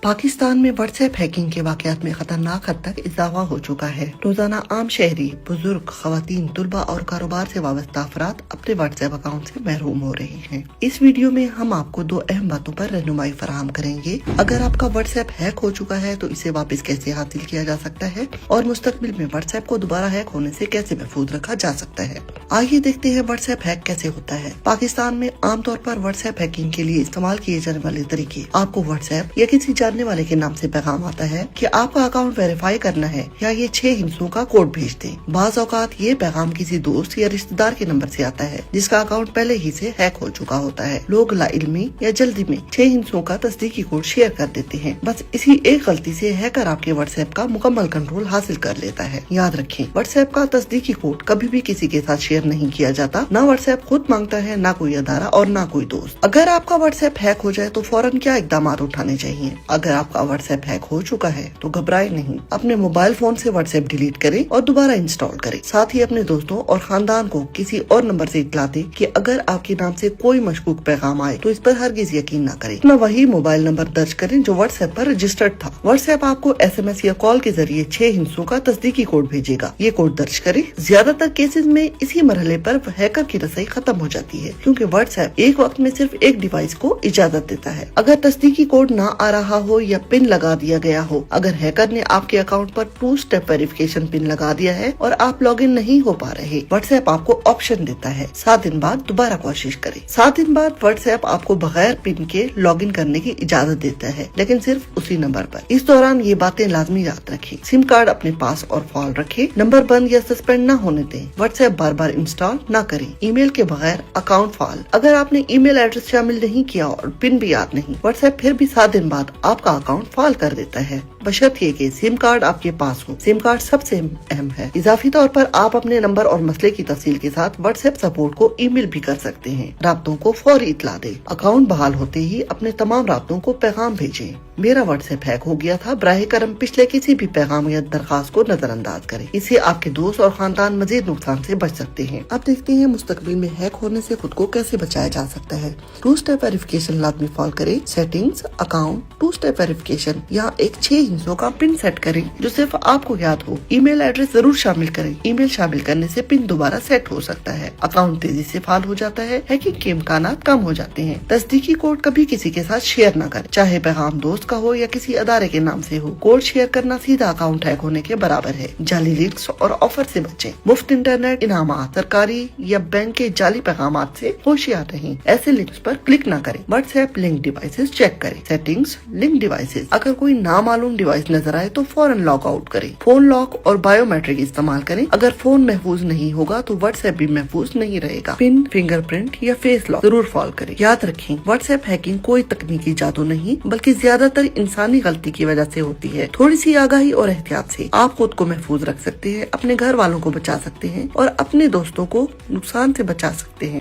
पाकिस्तान में WhatsApp hacking के वाकयात में खतरनाक हद तक इजाफा हो चुका है। रोजाना आम शहरी, बुजुर्ग, खवातीन, तुलबा और कारोबार से वाबस्ता अफराद अपने व्हाट्सएप अकाउंट से महरूम हो रहे हैं। इस वीडियो में हम आपको दो अहम बातों पर रहनुमाई फराहम करेंगे। अगर आपका व्हाट्सएप हैक हो चुका है तो इसे वापस कैसे हासिल किया जा सकता है और मुस्तकबिल में व्हाट्सएप को दोबारा हैक होने से कैसे महफूज रखा जा सकता है। आइए देखते हैं व्हाट्सएप हैक कैसे होता है। पाकिस्तान में आमतौर पर व्हाट्सएप हैकिंग के लिए इस्तेमाल किए जाने वाले तरीके। आपको व्हाट्सएप या किसी जानने वाले के नाम से पैगाम आता है कि आपका अकाउंट वेरीफाई करना है या ये 6 हिस्सों का कोड भेज दें। बाज़ औकात ये पैगाम किसी दोस्त या रिश्तेदार के नंबर से आता है जिसका अकाउंट पहले ही से हैक हो चुका होता है। लोग लाइल्मी या जल्दी में 6 हिस्सों का तस्दीकी कोड शेयर कर देते हैं। बस इसी एक गलती से हैकर आपके व्हाट्सएप का मुकम्मल कंट्रोल हासिल कर लेता है। याद रखें, व्हाट्सएप का तस्दीकी कोड कभी भी किसी के साथ शेयर नहीं किया जाता। न व्हाट्सएप खुद मांगता है, न कोई अदारा और न कोई दोस्त। अगर आपका व्हाट्सएप हैक हो जाए तो फौरन क्या इकदाम उठाने चाहिए? अगर आपका व्हाट्सएप हैक हो चुका है तो घबराए नहीं। अपने मोबाइल फोन से व्हाट्सएप डिलीट करें और दोबारा इंस्टॉल करें। साथ ही अपने दोस्तों और खानदान को किसी और नंबर से इत्तला दें कि अगर आपके नाम से कोई मशकूक पैगाम आए तो इस पर हरगिज यकीन न करें। अपना वही मोबाइल नंबर दर्ज करें जो व्हाट्सएप पर रजिस्टर्ड था। व्हाट्सएप आपको SMS या कॉल के जरिए 6 हिस्सों का तस्दीकी कोड भेजेगा। ये कोड दर्ज करें। ज्यादातर केसेस में इसी मरहले पर हैकर की रसाई खत्म हो जाती है क्योंकि व्हाट्सएप एक वक्त में सिर्फ एक डिवाइस को इजाजत देता है। अगर तस्दीकी कोड ना आ रहा हो या पिन लगा दिया गया हो, अगर हैकर ने आपके अकाउंट पर 2 स्टेप वेरिफिकेशन पिन लगा दिया है और आप लॉगिन नहीं हो पा रहे, व्हाट्सएप आपको ऑप्शन देता है 7 दिन बाद दोबारा कोशिश करें। 7 दिन बाद व्हाट्सएप आपको बगैर पिन के लॉगिन करने की इजाजत देता है, लेकिन सिर्फ उसी नंबर पर। इस दौरान ये बातें लाजमी याद रखें। सिम कार्ड अपने पास और फाल रखें। नंबर बंद या सस्पेंड न होने दें। व्हाट्सएप बार बार इंस्टॉल न करें। ईमेल के बगैर अकाउंट फाल। अगर आपने ईमेल एड्रेस शामिल नहीं किया और पिन भी याद नहीं, व्हाट्सएप फिर भी 7 दिन बाद आपका अकाउंट फाल कर देता है, बशर्ते कि सिम कार्ड आपके पास हो। सिम कार्ड सबसे अहम है। इजाफी तौर पर आप अपने नंबर और मसले की तफसील के साथ व्हाट्सएप सपोर्ट को ईमेल भी कर सकते हैं। राब्तों को फौरी इत्तला दें। अकाउंट बहाल होते ही अपने तमाम राब्तों को पैगाम भेजें। मेरा व्हाट्सएप हैक हो गया था, बराह करम पिछले किसी भी पैगाम या दरखास्त को नजरअंदाज करें। इससे आपके दोस्त और खानदान मजीद नुकसान से बच सकते हैं। अब देखते हैं मुस्तकबिल में हैक होने से खुद को कैसे बचाया जा सकता है। 2 स्टेप वेरिफिकेशन लाजमी फॉलो करें। सेटिंग्स, अकाउंट, 2 स्टेप वेरिफिकेशन, यहाँ एक 6 हिस्सों का पिन सेट करें जो सिर्फ आपको याद हो। ईमेल एड्रेस जरूर शामिल करें। ईमेल शामिल करने से पिन दोबारा सेट हो सकता है। अकाउंट तेजी से फाल हो जाता है। हैकिंग के इम्कान कम हो जाते हैं। तस्दीकी कोड कभी किसी के साथ शेयर न करें, चाहे पैगाम दोस्त का हो या किसी अदारे के नाम से हो। कोड शेयर करना सीधा अकाउंट हैक होने के बराबर है। जाली लिंक्स और ऑफर से बचें। मुफ्त इंटरनेट इनामात, सरकारी या बैंक के जाली पैगामात से होशियार रहें। ऐसे लिंक्स पर क्लिक न करें। व्हाट्सएप लिंक डिवाइसेस चेक करें। Settings, link devices. अगर कोई नामालूम डिवाइस नजर आए तो फौरन लॉग आउट करें। फोन लॉक और बायोमेट्रिक इस्तेमाल करें। अगर फोन महफूज नहीं होगा तो व्हाट्सएप भी महफूज नहीं रहेगा। पिन, फिंगरप्रिंट या फेस लॉक जरूर फॉलो करें। याद रखें, व्हाट्सएप हैकिंग कोई तकनीकी जादू नहीं बल्कि ज्यादातर इंसानी गलती की वजह से होती है। थोड़ी सी आगाही और एहतियात से आप खुद को महफूज रख सकते हैं, अपने घर वालों को बचा सकते हैं और अपने दोस्तों को नुकसान से बचा सकते हैं।